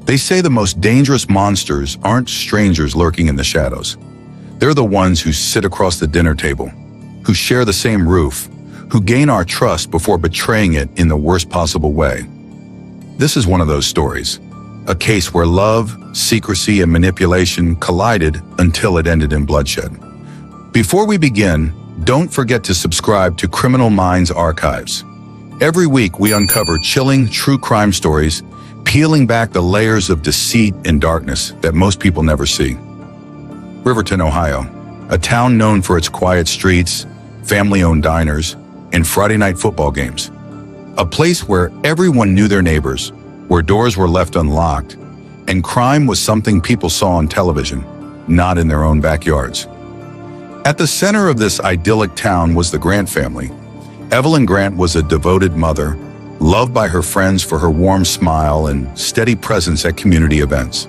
They say the most dangerous monsters aren't strangers lurking in the shadows. They're the ones who sit across the dinner table, who share the same roof, who gain our trust before betraying it in the worst possible way. This is one of those stories, a case where love, secrecy, and manipulation collided until it ended in bloodshed. Before we begin, don't forget to subscribe to Criminal Minds Archives. Every week we uncover chilling true crime stories, peeling back the layers of deceit and darkness that most people never see. Riverton, Ohio, a town known for its quiet streets, family-owned diners, and Friday night football games. A place where everyone knew their neighbors, where doors were left unlocked, and crime was something people saw on television, not in their own backyards. At the center of this idyllic town was the Grant family. Evelyn Grant was a devoted mother, loved by her friends for her warm smile and steady presence at community events.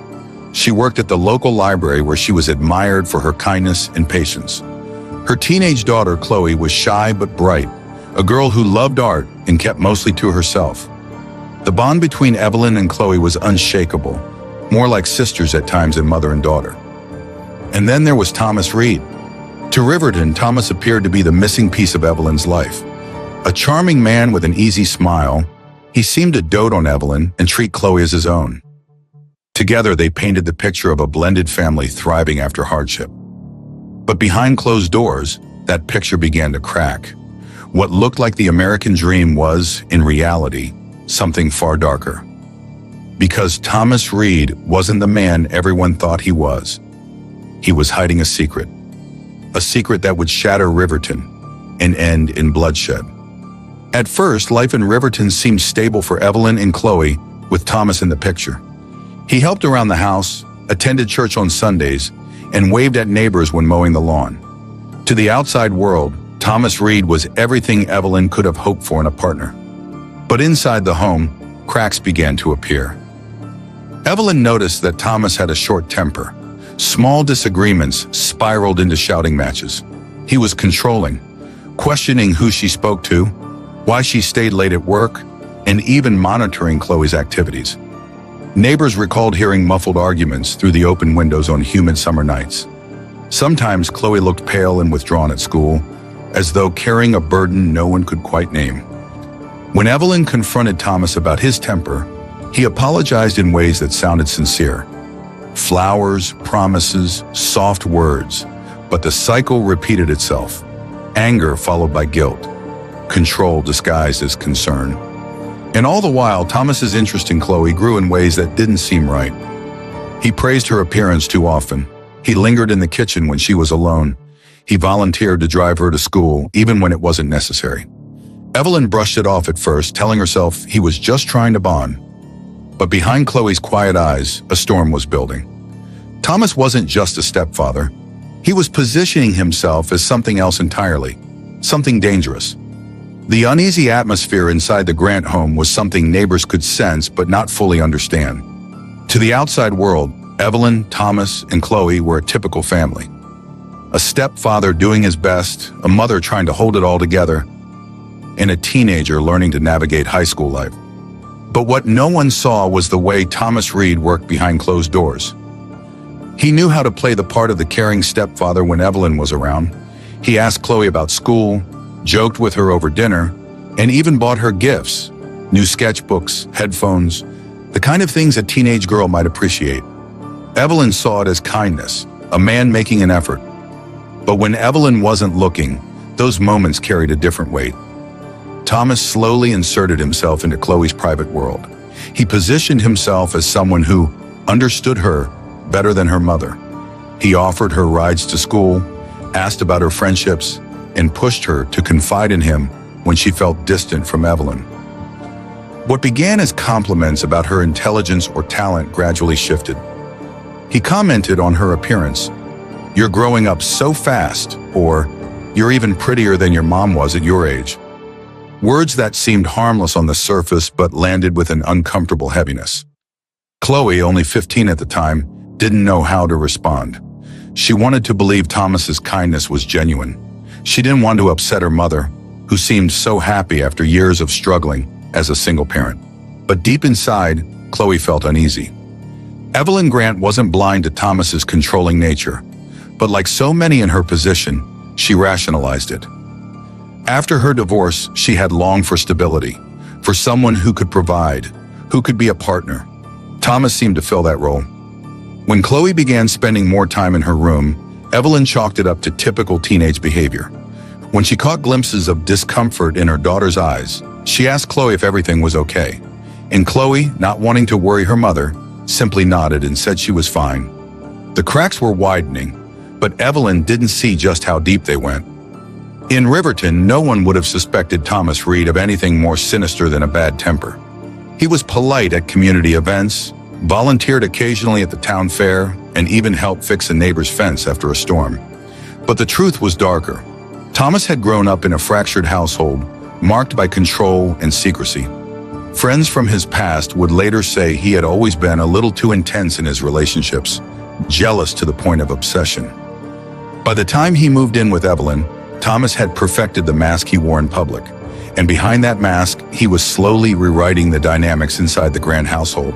She worked at the local library where she was admired for her kindness and patience. Her teenage daughter, Chloe, was shy but bright, a girl who loved art and kept mostly to herself. The bond between Evelyn and Chloe was unshakable, more like sisters at times than mother and daughter. And then there was Thomas Reed. To Riverton, Thomas appeared to be the missing piece of Evelyn's life. A charming man with an easy smile, he seemed to dote on Evelyn and treat Chloe as his own. Together, they painted the picture of a blended family thriving after hardship. But behind closed doors, that picture began to crack. What looked like the American dream was, in reality, something far darker. Because Thomas Reed wasn't the man everyone thought he was. He was hiding a secret that would shatter Riverton and end in bloodshed. At first, life in Riverton seemed stable for Evelyn and Chloe, with Thomas in the picture. He helped around the house, attended church on Sundays, and waved at neighbors when mowing the lawn. To the outside world, Thomas Reed was everything Evelyn could have hoped for in a partner. But inside the home, cracks began to appear. Evelyn noticed that Thomas had a short temper. Small disagreements spiraled into shouting matches. He was controlling, questioning who she spoke to, why she stayed late at work, and even monitoring Chloe's activities. Neighbors recalled hearing muffled arguments through the open windows on humid summer nights. Sometimes Chloe looked pale and withdrawn at school, as though carrying a burden no one could quite name. When Evelyn confronted Thomas about his temper, he apologized in ways that sounded sincere. Flowers, promises, soft words, but the cycle repeated itself. Anger followed by guilt. Control disguised as concern. And all the while, Thomas's interest in Chloe grew in ways that didn't seem right. He praised her appearance too often. He lingered in the kitchen when she was alone. He volunteered to drive her to school, even when it wasn't necessary. Evelyn brushed it off at first, telling herself he was just trying to bond. But behind Chloe's quiet eyes, a storm was building. Thomas wasn't just a stepfather. He was positioning himself as something else entirely, something dangerous. The uneasy atmosphere inside the Grant home was something neighbors could sense but not fully understand. To the outside world, Evelyn, Thomas, and Chloe were a typical family. A stepfather doing his best, a mother trying to hold it all together, and a teenager learning to navigate high school life. But what no one saw was the way Thomas Reed worked behind closed doors. He knew how to play the part of the caring stepfather when Evelyn was around. He asked Chloe about school, joked with her over dinner, and even bought her gifts, new sketchbooks, headphones, the kind of things a teenage girl might appreciate. Evelyn saw it as kindness, a man making an effort. But when Evelyn wasn't looking, those moments carried a different weight. Thomas slowly inserted himself into Chloe's private world. He positioned himself as someone who understood her better than her mother. He offered her rides to school, asked about her friendships, and pushed her to confide in him when she felt distant from Evelyn. What began as compliments about her intelligence or talent gradually shifted. He commented on her appearance. "You're growing up so fast," or "You're even prettier than your mom was at your age." Words that seemed harmless on the surface but landed with an uncomfortable heaviness. Chloe, only 15 at the time, didn't know how to respond. She wanted to believe Thomas's kindness was genuine. She didn't want to upset her mother, who seemed so happy after years of struggling as a single parent. But deep inside, Chloe felt uneasy. Evelyn Grant wasn't blind to Thomas's controlling nature, but like so many in her position, she rationalized it. After her divorce, she had longed for stability, for someone who could provide, who could be a partner. Thomas seemed to fill that role. When Chloe began spending more time in her room, Evelyn chalked it up to typical teenage behavior. When she caught glimpses of discomfort in her daughter's eyes, she asked Chloe if everything was okay. And Chloe, not wanting to worry her mother, simply nodded and said she was fine. The cracks were widening, but Evelyn didn't see just how deep they went. In Riverton, no one would have suspected Thomas Reed of anything more sinister than a bad temper. He was polite at community events, volunteered occasionally at the town fair, and even helped fix a neighbor's fence after a storm. But the truth was darker. Thomas had grown up in a fractured household, marked by control and secrecy. Friends from his past would later say he had always been a little too intense in his relationships, jealous to the point of obsession. By the time he moved in with Evelyn, Thomas had perfected the mask he wore in public, and behind that mask, he was slowly rewriting the dynamics inside the Grant household,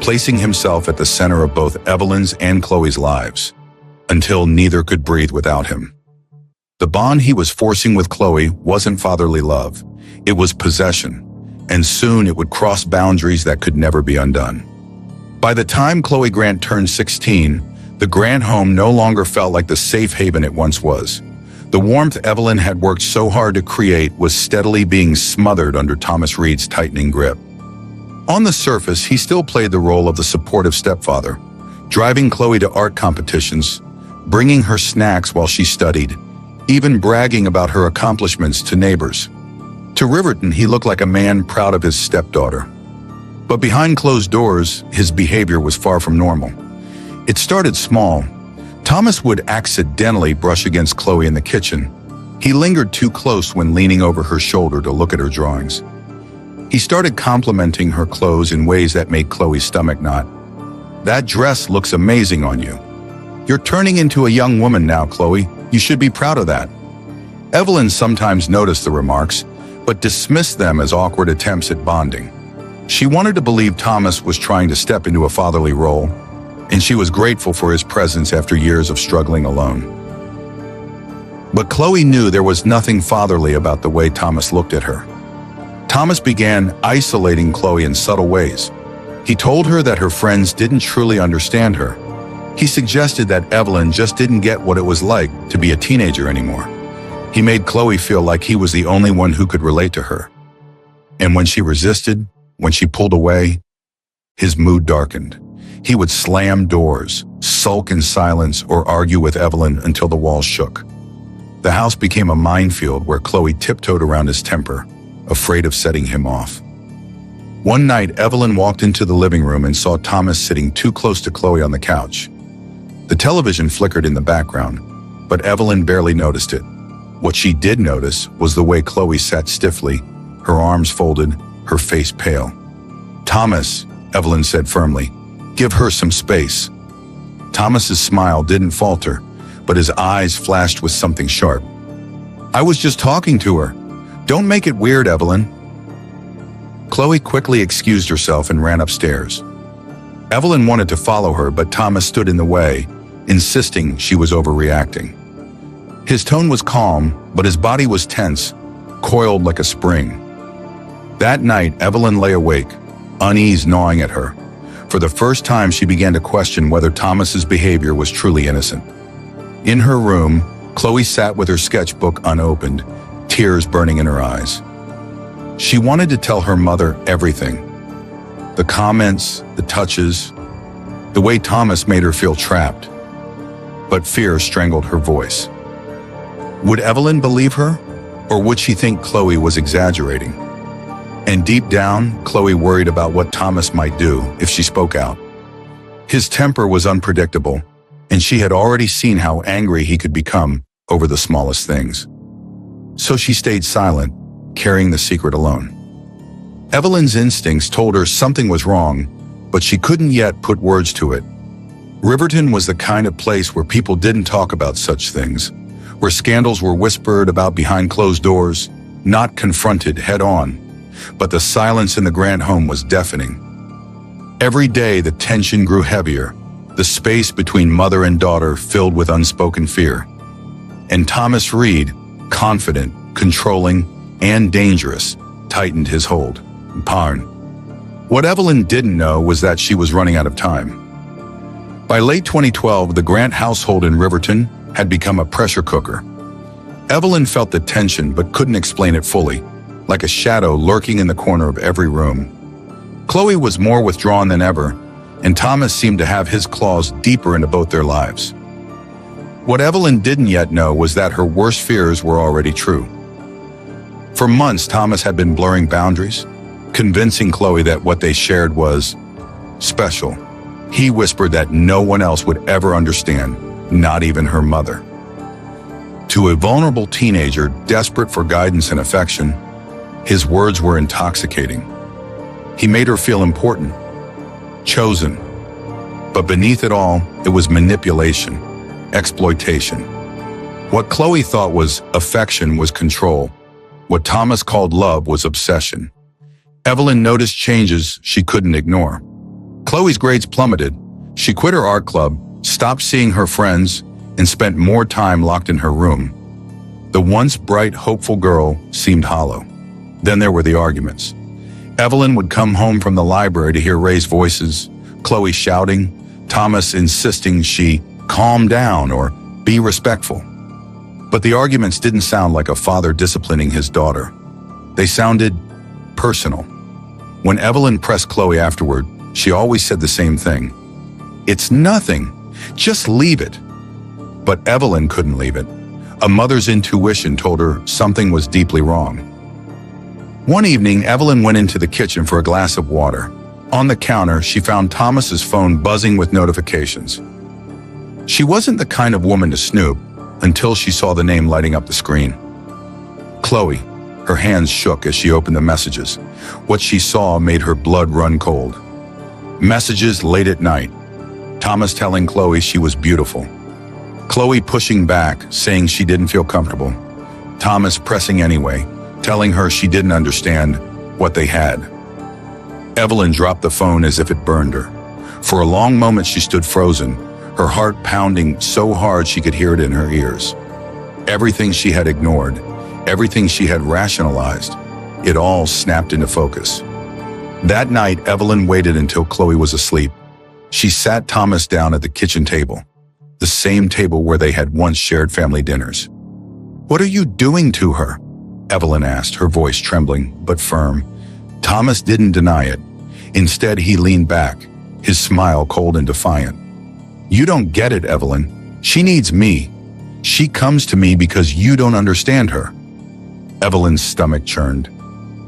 placing himself at the center of both Evelyn's and Chloe's lives, until neither could breathe without him. The bond he was forcing with Chloe wasn't fatherly love, it was possession, and soon it would cross boundaries that could never be undone. By the time Chloe Grant turned 16, the Grant home no longer felt like the safe haven it once was. The warmth Evelyn had worked so hard to create was steadily being smothered under Thomas Reed's tightening grip. On the surface, he still played the role of the supportive stepfather, driving Chloe to art competitions, bringing her snacks while she studied, even bragging about her accomplishments to neighbors. To Riverton, he looked like a man proud of his stepdaughter. But behind closed doors, his behavior was far from normal. It started small. Thomas would accidentally brush against Chloe in the kitchen. He lingered too close when leaning over her shoulder to look at her drawings. He started complimenting her clothes in ways that made Chloe's stomach knot. "That dress looks amazing on you. You're turning into a young woman now, Chloe. You should be proud of that." Evelyn sometimes noticed the remarks, but dismissed them as awkward attempts at bonding. She wanted to believe Thomas was trying to step into a fatherly role, and she was grateful for his presence after years of struggling alone. But Chloe knew there was nothing fatherly about the way Thomas looked at her. Thomas began isolating Chloe in subtle ways. He told her that her friends didn't truly understand her. He suggested that Evelyn just didn't get what it was like to be a teenager anymore. He made Chloe feel like he was the only one who could relate to her. And when she resisted, when she pulled away, his mood darkened. He would slam doors, sulk in silence, or argue with Evelyn until the walls shook. The house became a minefield where Chloe tiptoed around his temper, afraid of setting him off. One night, Evelyn walked into the living room and saw Thomas sitting too close to Chloe on the couch. The television flickered in the background, but Evelyn barely noticed it. What she did notice was the way Chloe sat stiffly, her arms folded, her face pale. "Thomas," Evelyn said firmly, "give her some space." Thomas's smile didn't falter, but his eyes flashed with something sharp. "I was just talking to her. Don't make it weird, Evelyn." Chloe quickly excused herself and ran upstairs. Evelyn wanted to follow her, but Thomas stood in the way, insisting she was overreacting. His tone was calm, but his body was tense, coiled like a spring. That night, Evelyn lay awake, unease gnawing at her. For the first time, she began to question whether Thomas's behavior was truly innocent. In her room, Chloe sat with her sketchbook unopened, tears burning in her eyes. She wanted to tell her mother everything. The comments, the touches, the way Thomas made her feel trapped. But fear strangled her voice. Would Evelyn believe her, or would she think Chloe was exaggerating? And deep down, Chloe worried about what Thomas might do if she spoke out. His temper was unpredictable, and she had already seen how angry he could become over the smallest things. So she stayed silent, carrying the secret alone. Evelyn's instincts told her something was wrong, but she couldn't yet put words to it. Riverton was the kind of place where people didn't talk about such things, where scandals were whispered about behind closed doors, not confronted head-on. But the silence in the Grant home was deafening. Every day, the tension grew heavier, the space between mother and daughter filled with unspoken fear. And Thomas Reed, confident, controlling, and dangerous, tightened his hold. Parn. What Evelyn didn't know was that she was running out of time. By late 2012, the Grant household in Riverton had become a pressure cooker. Evelyn felt the tension but couldn't explain it fully, like a shadow lurking in the corner of every room. Chloe was more withdrawn than ever, and Thomas seemed to have his claws deeper into both their lives. What Evelyn didn't yet know was that her worst fears were already true. For months, Thomas had been blurring boundaries, convincing Chloe that what they shared was special. He whispered that no one else would ever understand, not even her mother. To a vulnerable teenager desperate for guidance and affection, his words were intoxicating. He made her feel important, chosen. But beneath it all, it was manipulation, exploitation. What Chloe thought was affection was control. What Thomas called love was obsession. Evelyn noticed changes she couldn't ignore. Chloe's grades plummeted. She quit her art club, stopped seeing her friends, and spent more time locked in her room. The once bright, hopeful girl seemed hollow. Then there were the arguments. Evelyn would come home from the library to hear raised voices, Chloe shouting, Thomas insisting she calm down or be respectful. But the arguments didn't sound like a father disciplining his daughter. They sounded personal. When Evelyn pressed Chloe afterward, she always said the same thing. It's nothing. Just leave it. But Evelyn couldn't leave it. A mother's intuition told her something was deeply wrong. One evening, Evelyn went into the kitchen for a glass of water. On the counter, she found Thomas's phone buzzing with notifications. She wasn't the kind of woman to snoop until she saw the name lighting up the screen. Chloe. Her hands shook as she opened the messages. What she saw made her blood run cold. Messages late at night. Thomas telling Chloe she was beautiful. Chloe pushing back, saying she didn't feel comfortable. Thomas pressing anyway, telling her she didn't understand what they had. Evelyn dropped the phone as if it burned her. For a long moment she stood frozen, her heart pounding so hard she could hear it in her ears. Everything she had ignored, everything she had rationalized, it all snapped into focus. That night, Evelyn waited until Chloe was asleep. She sat Thomas down at the kitchen table, the same table where they had once shared family dinners. "What are you doing to her?" Evelyn asked, her voice trembling but firm. Thomas didn't deny it. Instead, he leaned back, his smile cold and defiant. "You don't get it, Evelyn. She needs me. She comes to me because you don't understand her." Evelyn's stomach churned.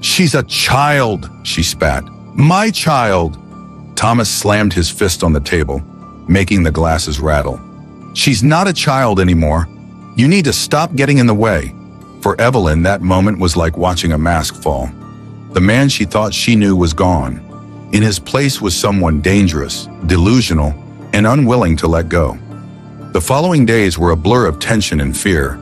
"She's a child," she spat. "My child." Thomas slammed his fist on the table, making the glasses rattle. "She's not a child anymore. You need to stop getting in the way." For Evelyn, that moment was like watching a mask fall. The man she thought she knew was gone. In his place was someone dangerous, delusional, and unwilling to let go. The following days were a blur of tension and fear.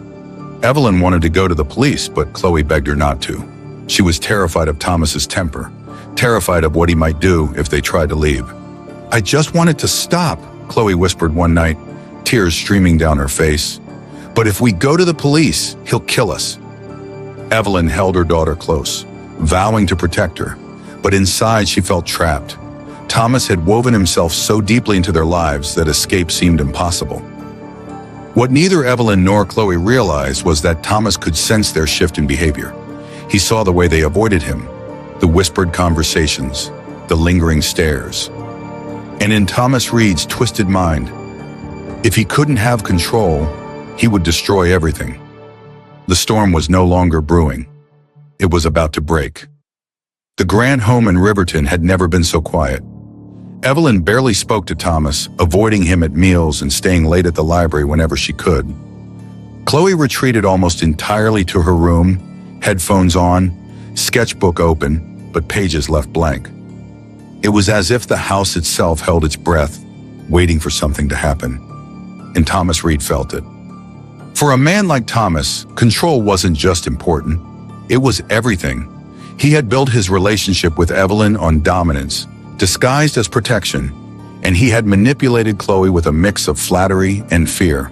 Evelyn wanted to go to the police, but Chloe begged her not to. She was terrified of Thomas's temper, terrified of what he might do if they tried to leave. "I just wanted to stop," Chloe whispered one night, tears streaming down her face. "But if we go to the police, he'll kill us." Evelyn held her daughter close, vowing to protect her, but inside she felt trapped. Thomas had woven himself so deeply into their lives that escape seemed impossible. What neither Evelyn nor Chloe realized was that Thomas could sense their shift in behavior. He saw the way they avoided him, the whispered conversations, the lingering stares. And in Thomas Reed's twisted mind, if he couldn't have control, he would destroy everything. The storm was no longer brewing. It was about to break. The Grant home in Riverton had never been so quiet. Evelyn barely spoke to Thomas, avoiding him at meals and staying late at the library whenever she could. Chloe retreated almost entirely to her room, headphones on, sketchbook open, but pages left blank. It was as if the house itself held its breath, waiting for something to happen. And Thomas Reed felt it. For a man like Thomas, control wasn't just important, it was everything. He had built his relationship with Evelyn on dominance, disguised as protection, and he had manipulated Chloe with a mix of flattery and fear.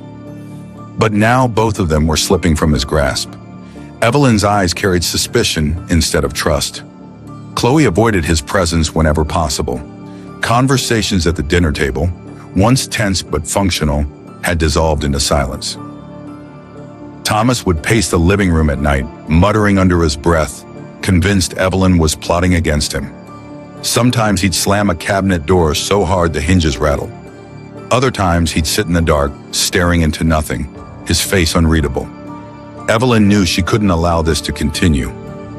But now both of them were slipping from his grasp. Evelyn's eyes carried suspicion instead of trust. Chloe avoided his presence whenever possible. Conversations at the dinner table, once tense but functional, had dissolved into silence. Thomas would pace the living room at night, muttering under his breath, convinced Evelyn was plotting against him. Sometimes he'd slam a cabinet door so hard the hinges rattled. Other times he'd sit in the dark, staring into nothing, his face unreadable. Evelyn knew she couldn't allow this to continue.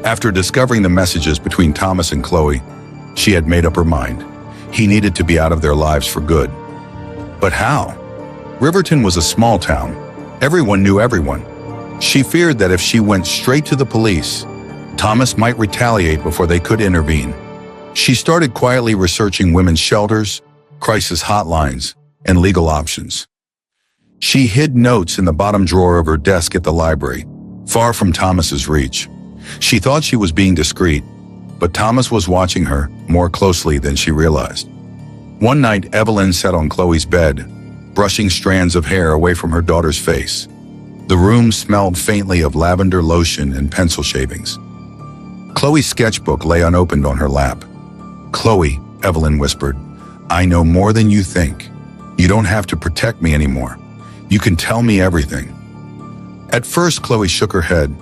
After discovering the messages between Thomas and Chloe, she had made up her mind. He needed to be out of their lives for good. But how? Riverton was a small town. Everyone knew everyone. She feared that if she went straight to the police, Thomas might retaliate before they could intervene. She started quietly researching women's shelters, crisis hotlines, and legal options. She hid notes in the bottom drawer of her desk at the library, far from Thomas's reach. She thought she was being discreet, but Thomas was watching her more closely than she realized. One night, Evelyn sat on Chloe's bed, brushing strands of hair away from her daughter's face. The room smelled faintly of lavender lotion and pencil shavings. Chloe's sketchbook lay unopened on her lap. "Chloe," Evelyn whispered, "I know more than you think. You don't have to protect me anymore. You can tell me everything." At first, Chloe shook her head,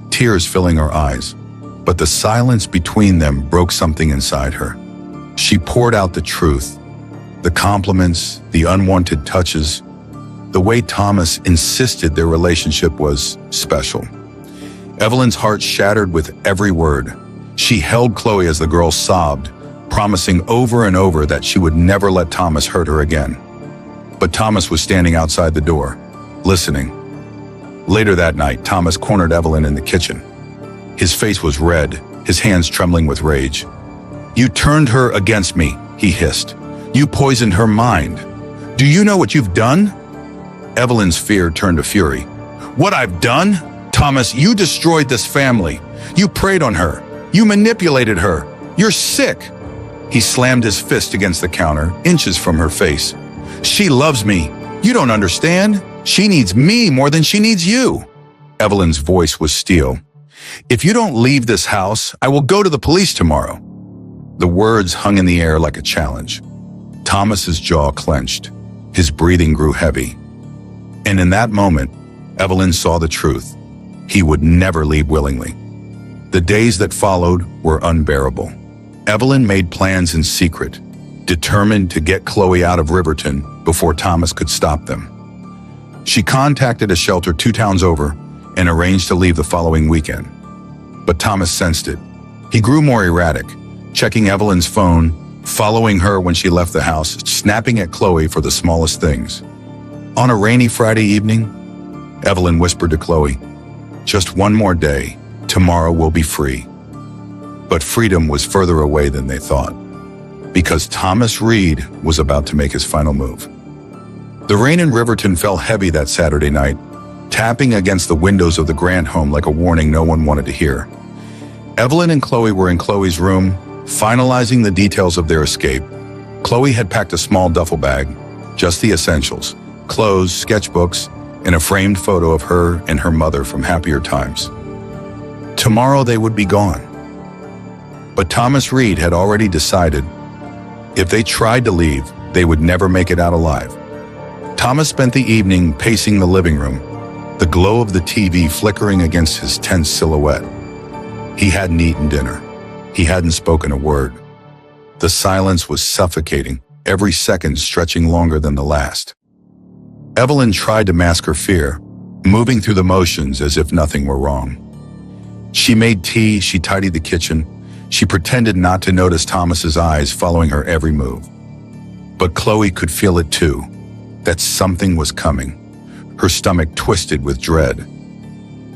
tears filling her eyes, but the silence between them broke something inside her. She poured out the truth, the compliments, the unwanted touches, the way Thomas insisted their relationship was special. Evelyn's heart shattered with every word. She held Chloe as the girl sobbed, promising over and over that she would never let Thomas hurt her again. But Thomas was standing outside the door, listening. Later that night, Thomas cornered Evelyn in the kitchen. His face was red, his hands trembling with rage. "You turned her against me," he hissed. "You poisoned her mind. Do you know what you've done?" Evelyn's fear turned to fury. "What I've done? Thomas, you destroyed this family. You preyed on her. You manipulated her. You're sick." He slammed his fist against the counter, inches from her face. "She loves me. You don't understand. She needs me more than she needs you." Evelyn's voice was steel. "If you don't leave this house, I will go to the police tomorrow." The words hung in the air like a challenge. Thomas's jaw clenched. His breathing grew heavy. And in that moment, Evelyn saw the truth. He would never leave willingly. The days that followed were unbearable. Evelyn made plans in secret, determined to get Chloe out of Riverton before Thomas could stop them. She contacted a shelter 2 towns over and arranged to leave the following weekend. But Thomas sensed it. He grew more erratic, checking Evelyn's phone, following her when she left the house, snapping at Chloe for the smallest things. On a rainy Friday evening, Evelyn whispered to Chloe, "Just one more day. Tomorrow we'll be free." But freedom was further away than they thought, because Thomas Reed was about to make his final move. The rain in Riverton fell heavy that Saturday night, tapping against the windows of the Grant home like a warning no one wanted to hear. Evelyn and Chloe were in Chloe's room, finalizing the details of their escape. Chloe had packed a small duffel bag, just the essentials, clothes, sketchbooks, and a framed photo of her and her mother from happier times. Tomorrow they would be gone. But Thomas Reed had already decided if they tried to leave, they would never make it out alive. Thomas spent the evening pacing the living room, the glow of the TV flickering against his tense silhouette. He hadn't eaten dinner. He hadn't spoken a word. The silence was suffocating, every second stretching longer than the last. Evelyn tried to mask her fear, moving through the motions as if nothing were wrong. She made tea, she tidied the kitchen, she pretended not to notice Thomas's eyes following her every move. But Chloe could feel it too, that something was coming. Her stomach twisted with dread.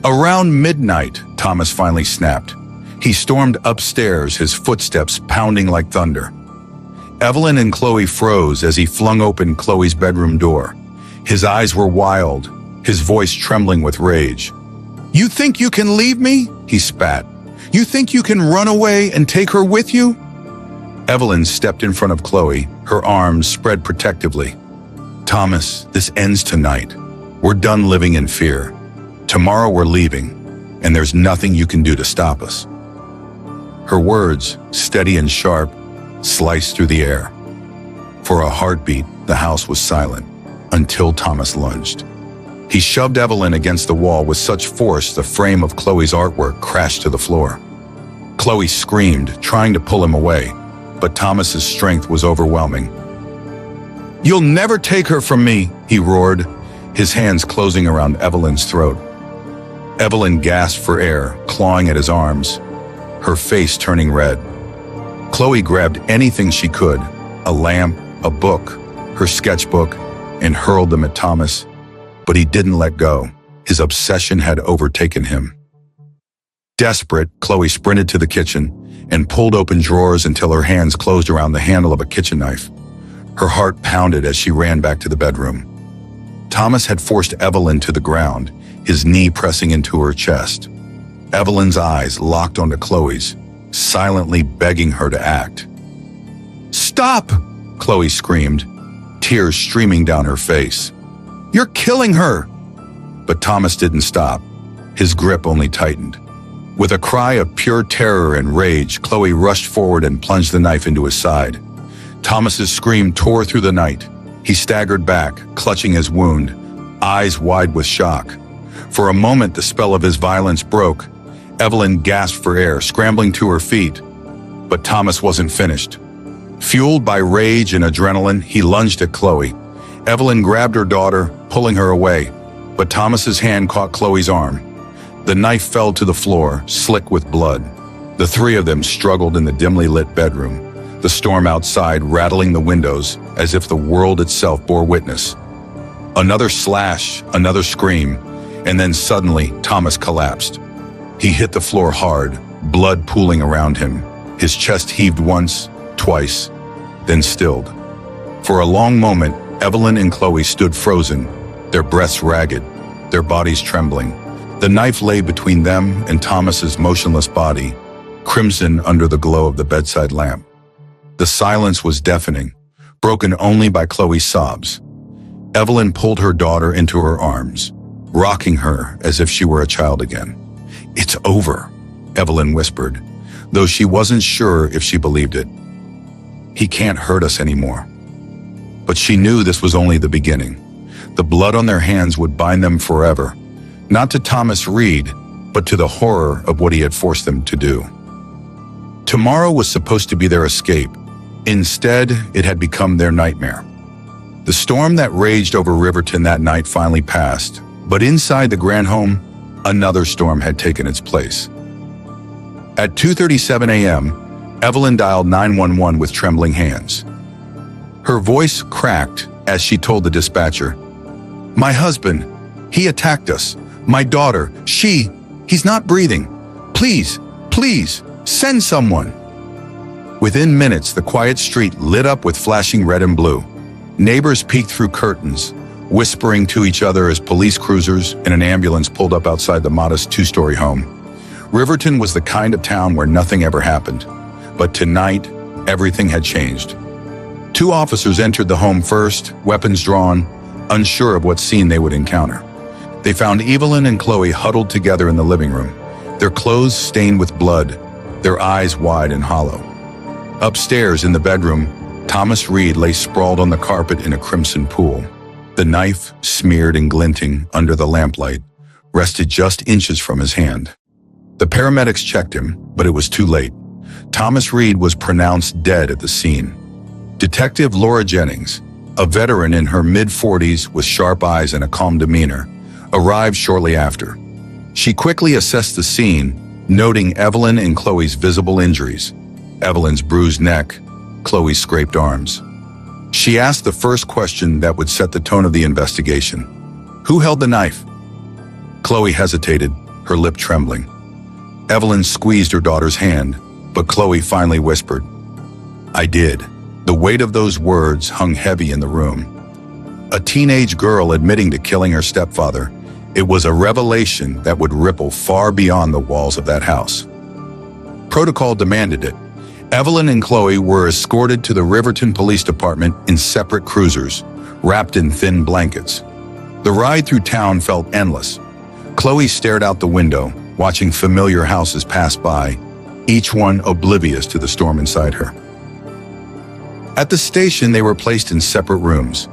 Around midnight, Thomas finally snapped. He stormed upstairs, his footsteps pounding like thunder. Evelyn and Chloe froze as he flung open Chloe's bedroom door. His eyes were wild, his voice trembling with rage. "You think you can leave me?" he spat. "You think you can run away and take her with you?" Evelyn stepped in front of Chloe, her arms spread protectively. "Thomas, this ends tonight. We're done living in fear. Tomorrow we're leaving, and there's nothing you can do to stop us." Her words, steady and sharp, sliced through the air. For a heartbeat, the house was silent, until Thomas lunged. He shoved Evelyn against the wall with such force the frame of Chloe's artwork crashed to the floor. Chloe screamed, trying to pull him away, but Thomas's strength was overwhelming. "You'll never take her from me," he roared, his hands closing around Evelyn's throat. Evelyn gasped for air, clawing at his arms, her face turning red. Chloe grabbed anything she could, a lamp, a book, her sketchbook, and hurled them at Thomas. But he didn't let go. His obsession had overtaken him. Desperate, Chloe sprinted to the kitchen and pulled open drawers until her hands closed around the handle of a kitchen knife. Her heart pounded as she ran back to the bedroom. Thomas had forced Evelyn to the ground, his knee pressing into her chest. Evelyn's eyes locked onto Chloe's, silently begging her to act. "Stop!" Chloe screamed, tears streaming down her face. "You're killing her!" But Thomas didn't stop. His grip only tightened. With a cry of pure terror and rage, Chloe rushed forward and plunged the knife into his side. Thomas's scream tore through the night. He staggered back, clutching his wound, eyes wide with shock. For a moment, the spell of his violence broke. Evelyn gasped for air, scrambling to her feet. But Thomas wasn't finished. Fueled by rage and adrenaline, he lunged at Chloe. Evelyn grabbed her daughter, pulling her away, but Thomas's hand caught Chloe's arm. The knife fell to the floor, slick with blood. The three of them struggled in the dimly lit bedroom, the storm outside rattling the windows as if the world itself bore witness. Another slash, another scream, and then suddenly Thomas collapsed. He hit the floor hard, blood pooling around him. His chest heaved once, twice, then stilled. For a long moment, Evelyn and Chloe stood frozen, their breaths ragged, their bodies trembling. The knife lay between them and Thomas's motionless body, crimson under the glow of the bedside lamp. The silence was deafening, broken only by Chloe's sobs. Evelyn pulled her daughter into her arms, rocking her as if she were a child again. "It's over," Evelyn whispered, though she wasn't sure if she believed it. "He can't hurt us anymore." But she knew this was only the beginning. The blood on their hands would bind them forever, not to Thomas Reed, but to the horror of what he had forced them to do. Tomorrow was supposed to be their escape. Instead, it had become their nightmare. The storm that raged over Riverton that night finally passed, but inside the Grant home, another storm had taken its place. At 2:37 a.m., Evelyn dialed 911 with trembling hands. Her voice cracked as she told the dispatcher, "My husband, he attacked us. My daughter, he's not breathing. Please, please, send someone." Within minutes, the quiet street lit up with flashing red and blue. Neighbors peeked through curtains, whispering to each other as police cruisers and an ambulance pulled up outside the modest two-story home. Riverton was the kind of town where nothing ever happened. But tonight, everything had changed. Two officers entered the home first, weapons drawn, unsure of what scene they would encounter. They found Evelyn and Chloe huddled together in the living room, their clothes stained with blood, their eyes wide and hollow. Upstairs in the bedroom, Thomas Reed lay sprawled on the carpet in a crimson pool. The knife, smeared and glinting under the lamplight, rested just inches from his hand. The paramedics checked him, but it was too late. Thomas Reed was pronounced dead at the scene. Detective Laura Jennings, a veteran in her mid-40s with sharp eyes and a calm demeanor, arrived shortly after. She quickly assessed the scene, noting Evelyn and Chloe's visible injuries. Evelyn's bruised neck, Chloe's scraped arms. She asked the first question that would set the tone of the investigation. "Who held the knife?" Chloe hesitated, her lip trembling. Evelyn squeezed her daughter's hand, but Chloe finally whispered, "I did." The weight of those words hung heavy in the room. A teenage girl admitting to killing her stepfather, it was a revelation that would ripple far beyond the walls of that house. Protocol demanded it. Evelyn and Chloe were escorted to the Riverton Police Department in separate cruisers, wrapped in thin blankets. The ride through town felt endless. Chloe stared out the window, watching familiar houses pass by, each one oblivious to the storm inside her. At the station, they were placed in separate rooms.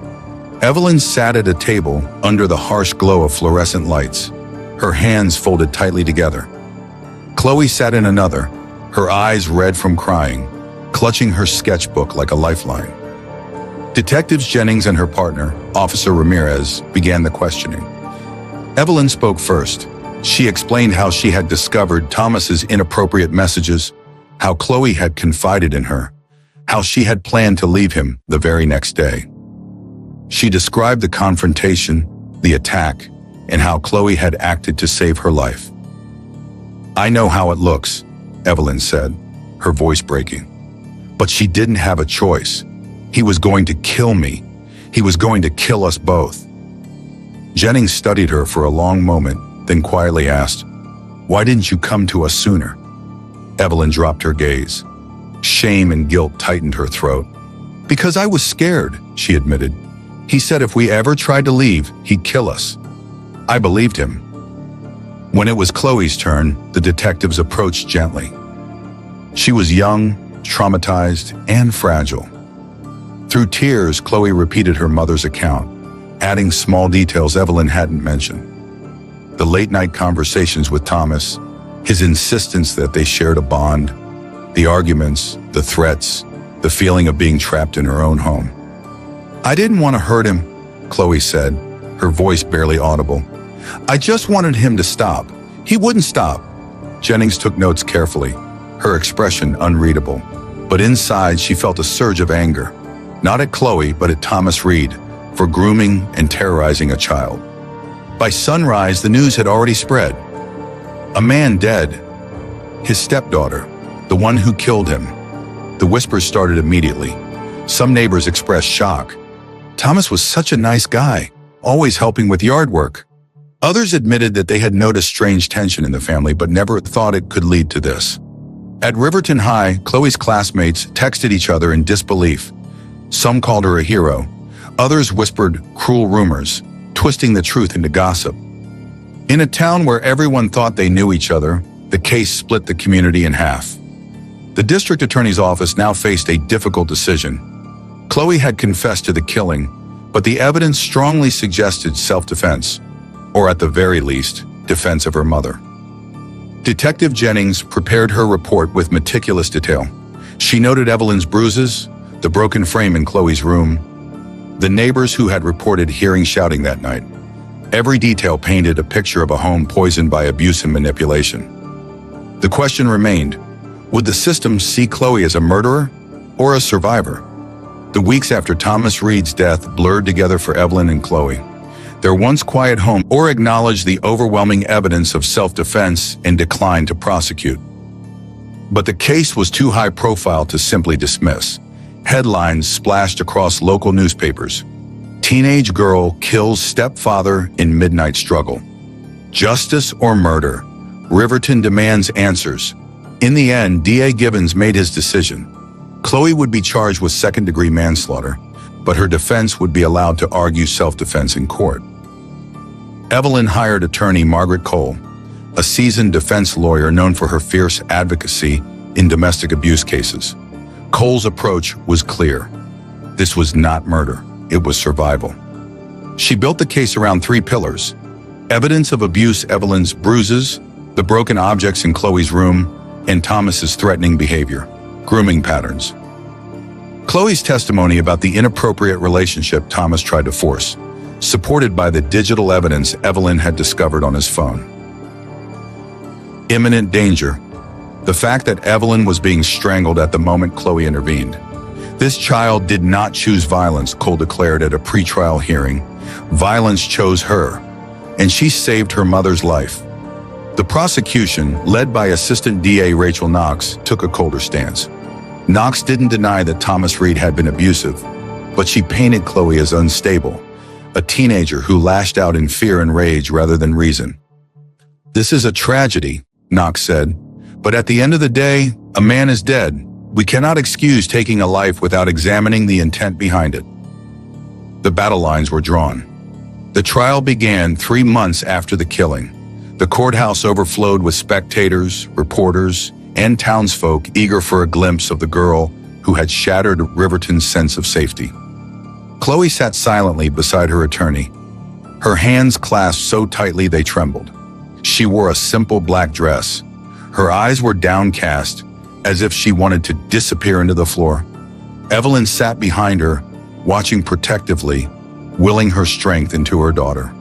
Evelyn sat at a table under the harsh glow of fluorescent lights, her hands folded tightly together. Chloe sat in another, her eyes red from crying, clutching her sketchbook like a lifeline. Detectives Jennings and her partner, Officer Ramirez, began the questioning. Evelyn spoke first. She explained how she had discovered Thomas's inappropriate messages, how Chloe had confided in her, how she had planned to leave him the very next day. She described the confrontation, the attack, and how Chloe had acted to save her life. "I know how it looks," Evelyn said, her voice breaking. "But she didn't have a choice. He was going to kill me. He was going to kill us both." Jennings studied her for a long moment, then quietly asked, "Why didn't you come to us sooner?" Evelyn dropped her gaze. Shame and guilt tightened her throat. "Because I was scared," she admitted. "He said if we ever tried to leave, he'd kill us. I believed him." When it was Chloe's turn, the detectives approached gently. She was young, traumatized, and fragile. Through tears, Chloe repeated her mother's account, adding small details Evelyn hadn't mentioned. The late-night conversations with Thomas, his insistence that they shared a bond, the arguments, the threats, the feeling of being trapped in her own home. "I didn't want to hurt him," Chloe said, her voice barely audible. "I just wanted him to stop. He wouldn't stop." Jennings took notes carefully, her expression unreadable. But inside, she felt a surge of anger, not at Chloe, but at Thomas Reed, for grooming and terrorizing a child. By sunrise, the news had already spread. A man dead. His stepdaughter, the one who killed him. The whispers started immediately. Some neighbors expressed shock. Thomas was such a nice guy, always helping with yard work. Others admitted that they had noticed strange tension in the family but never thought it could lead to this. At Riverton High, Chloe's classmates texted each other in disbelief. Some called her a hero. Others whispered cruel rumors, twisting the truth into gossip. In a town where everyone thought they knew each other, the case split the community in half. The district attorney's office now faced a difficult decision. Chloe had confessed to the killing, but the evidence strongly suggested self-defense, or at the very least, defense of her mother. Detective Jennings prepared her report with meticulous detail. She noted Evelyn's bruises, the broken frame in Chloe's room, the neighbors who had reported hearing shouting that night. Every detail painted a picture of a home poisoned by abuse and manipulation. The question remained, would the system see Chloe as a murderer or a survivor? The weeks after Thomas Reed's death blurred together for Evelyn and Chloe. Their once quiet home or acknowledged the overwhelming evidence of self-defense and declined to prosecute. But the case was too high profile to simply dismiss. Headlines splashed across local newspapers. Teenage girl kills stepfather in midnight struggle. Justice or murder? Riverton demands answers. In the end, D.A. Gibbons made his decision. Chloe would be charged with second-degree manslaughter, but her defense would be allowed to argue self-defense in court. Evelyn hired attorney Margaret Cole, a seasoned defense lawyer known for her fierce advocacy in domestic abuse cases. Cole's approach was clear. This was not murder, it was survival. She built the case around three pillars: evidence of abuse, Evelyn's bruises, the broken objects in Chloe's room, and Thomas's threatening behavior, grooming patterns. Chloe's testimony about the inappropriate relationship Thomas tried to force, supported by the digital evidence Evelyn had discovered on his phone. Imminent danger. The fact that Evelyn was being strangled at the moment Chloe intervened. This child did not choose violence, Cole declared at a pretrial hearing. Violence chose her, and she saved her mother's life. The prosecution, led by Assistant DA Rachel Knox, took a colder stance. Knox didn't deny that Thomas Reed had been abusive, but she painted Chloe as unstable, a teenager who lashed out in fear and rage rather than reason. "This is a tragedy," Knox said, "but at the end of the day, a man is dead, We cannot excuse taking a life without examining the intent behind it. The battle lines were drawn. The trial began 3 months after the killing. The courthouse overflowed with spectators, reporters, and townsfolk eager for a glimpse of the girl who had shattered Riverton's sense of safety. Chloe sat silently beside her attorney, her hands clasped so tightly they trembled. She wore a simple black dress. Her eyes were downcast, as if she wanted to disappear into the floor. Evelyn sat behind her, watching protectively, willing her strength into her daughter.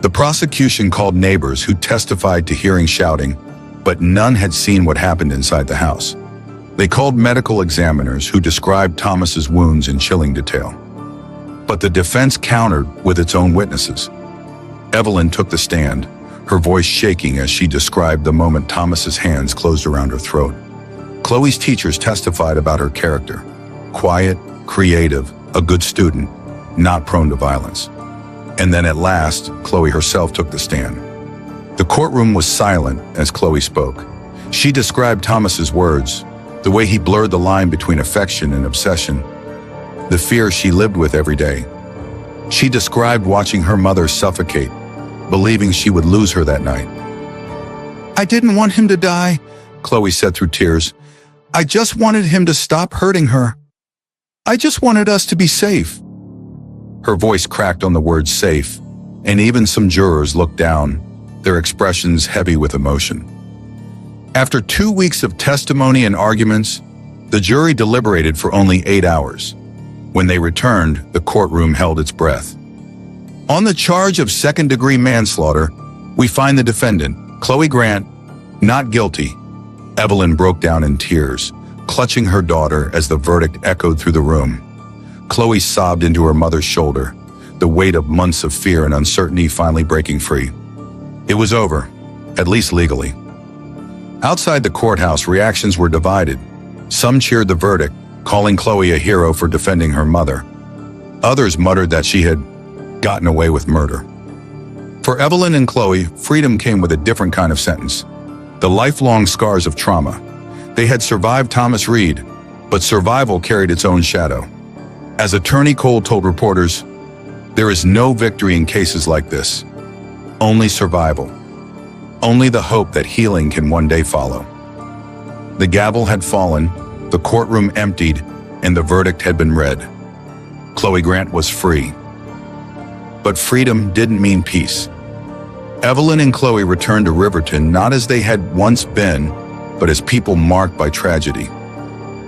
The prosecution called neighbors who testified to hearing shouting, but none had seen what happened inside the house. They called medical examiners who described Thomas's wounds in chilling detail. But the defense countered with its own witnesses. Evelyn took the stand, her voice shaking as she described the moment Thomas's hands closed around her throat. Chloe's teachers testified about her character: quiet, creative, a good student, not prone to violence. And then at last, Chloe herself took the stand. The courtroom was silent as Chloe spoke. She described Thomas's words, the way he blurred the line between affection and obsession, the fear she lived with every day. She described watching her mother suffocate, believing she would lose her that night. "I didn't want him to die," Chloe said through tears. "I just wanted him to stop hurting her. I just wanted us to be safe." Her voice cracked on the word safe, and even some jurors looked down, their expressions heavy with emotion. After 2 weeks of testimony and arguments, the jury deliberated for only 8 hours. When they returned, the courtroom held its breath. On the charge of second-degree manslaughter, we find the defendant, Chloe Grant, not guilty. Evelyn broke down in tears, clutching her daughter as the verdict echoed through the room. Chloe sobbed into her mother's shoulder, the weight of months of fear and uncertainty finally breaking free. It was over, at least legally. Outside the courthouse, reactions were divided. Some cheered the verdict, calling Chloe a hero for defending her mother. Others muttered that she had gotten away with murder. For Evelyn and Chloe, freedom came with a different kind of sentence: the lifelong scars of trauma. They had survived Thomas Reed, but survival carried its own shadow. As Attorney Cole told reporters, "There is no victory in cases like this. Only survival. Only the hope that healing can one day follow." The gavel had fallen, the courtroom emptied, and the verdict had been read. Chloe Grant was free. But freedom didn't mean peace. Evelyn and Chloe returned to Riverton not as they had once been, but as people marked by tragedy.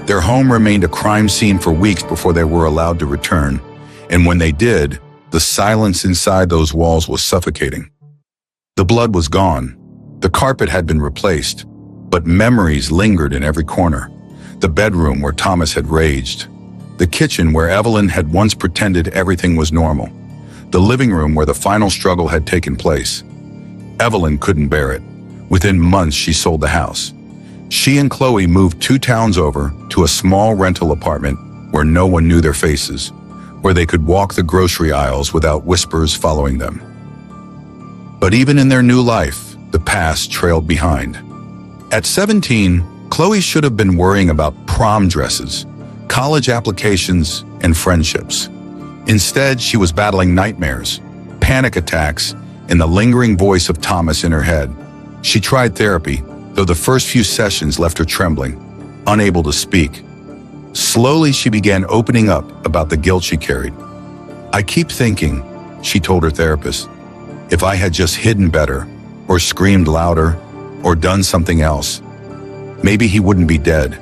Their home remained a crime scene for weeks before they were allowed to return, and when they did, the silence inside those walls was suffocating. The blood was gone, the carpet had been replaced, but memories lingered in every corner. The bedroom where Thomas had raged, the kitchen where Evelyn had once pretended everything was normal, the living room where the final struggle had taken place. Evelyn couldn't bear it. Within months, she sold the house. She and Chloe moved 2 towns over to a small rental apartment where no one knew their faces, where they could walk the grocery aisles without whispers following them. But even in their new life, the past trailed behind. At 17, Chloe should have been worrying about prom dresses, college applications, and friendships. Instead, she was battling nightmares, panic attacks, and the lingering voice of Thomas in her head. She tried therapy, though the first few sessions left her trembling, unable to speak. Slowly, she began opening up about the guilt she carried. "I keep thinking," she told her therapist, "if I had just hidden better, or screamed louder, or done something else, maybe he wouldn't be dead.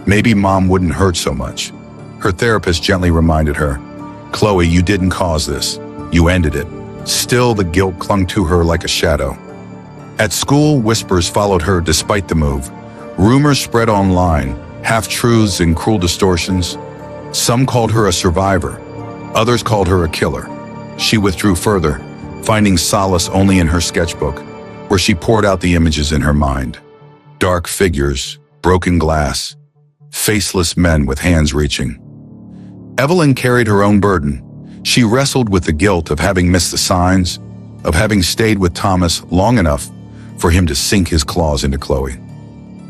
Maybe Mom wouldn't hurt so much." Her therapist gently reminded her, "Chloe, you didn't cause this. You ended it." Still, the guilt clung to her like a shadow. At school, whispers followed her despite the move. Rumors spread online, half-truths and cruel distortions. Some called her a survivor. Others called her a killer. She withdrew further, finding solace only in her sketchbook, where she poured out the images in her mind. Dark figures, broken glass, faceless men with hands reaching. Evelyn carried her own burden. She wrestled with the guilt of having missed the signs, of having stayed with Thomas long enough for him to sink his claws into Chloe.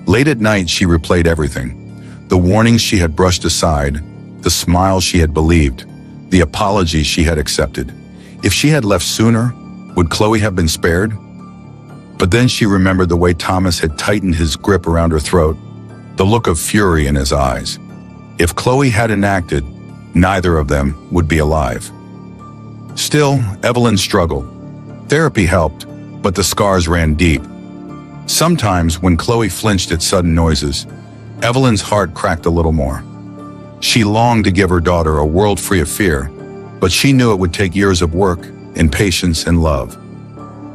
Late at night, she replayed everything. The warnings she had brushed aside, the smiles she had believed, the apologies she had accepted. If she had left sooner, would Chloe have been spared? But then she remembered the way Thomas had tightened his grip around her throat, the look of fury in his eyes. If Chloe hadn't acted, neither of them would be alive. Still, Evelyn struggled. Therapy helped, but the scars ran deep. Sometimes, when Chloe flinched at sudden noises, Evelyn's heart cracked a little more. She longed to give her daughter a world free of fear, but she knew it would take years of work, and patience, and love.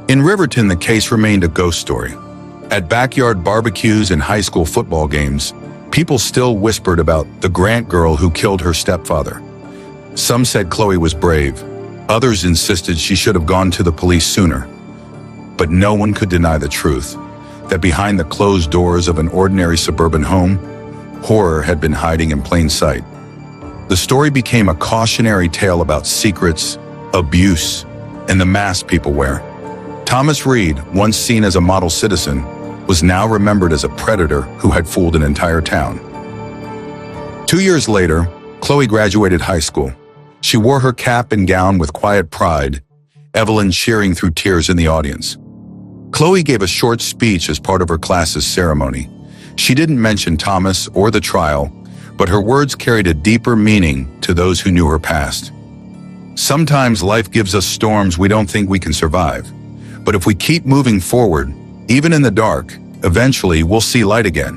In Riverton, the case remained a ghost story. At backyard barbecues and high school football games, people still whispered about the Grant girl who killed her stepfather. Some said Chloe was brave. Others insisted she should have gone to the police sooner. But no one could deny the truth, that behind the closed doors of an ordinary suburban home, horror had been hiding in plain sight. The story became a cautionary tale about secrets, abuse, and the masks people wear. Thomas Reed, once seen as a model citizen, was now remembered as a predator who had fooled an entire town. 2 years later, Chloe graduated high school. She wore her cap and gown with quiet pride, Evelyn cheering through tears in the audience. Chloe gave a short speech as part of her class's ceremony. She didn't mention Thomas or the trial, but her words carried a deeper meaning to those who knew her past. Sometimes life gives us storms we don't think we can survive. But if we keep moving forward, even in the dark, eventually we'll see light again.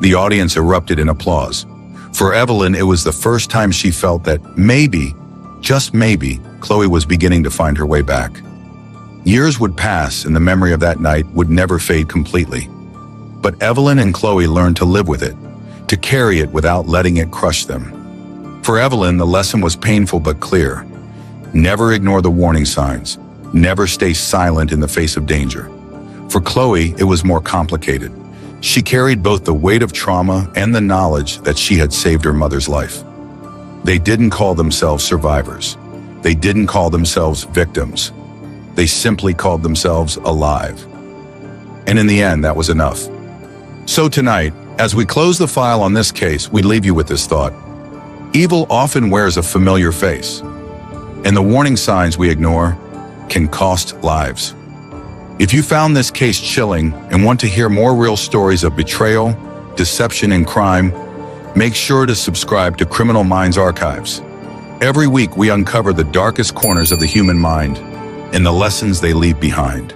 The audience erupted in applause. For Evelyn, it was the first time she felt that maybe, just maybe, Chloe was beginning to find her way back. Years would pass and the memory of that night would never fade completely. But Evelyn and Chloe learned to live with it, to carry it without letting it crush them. For Evelyn, the lesson was painful but clear. Never ignore the warning signs. Never stay silent in the face of danger. For Chloe, it was more complicated. She carried both the weight of trauma and the knowledge that she had saved her mother's life. They didn't call themselves survivors. They didn't call themselves victims. They simply called themselves alive. And in the end, that was enough. So tonight, as we close the file on this case, we leave you with this thought. Evil often wears a familiar face, and the warning signs we ignore can cost lives. If you found this case chilling and want to hear more real stories of betrayal, deception, and crime, make sure to subscribe to Criminal Minds Archives. Every week we uncover the darkest corners of the human mind and the lessons they leave behind.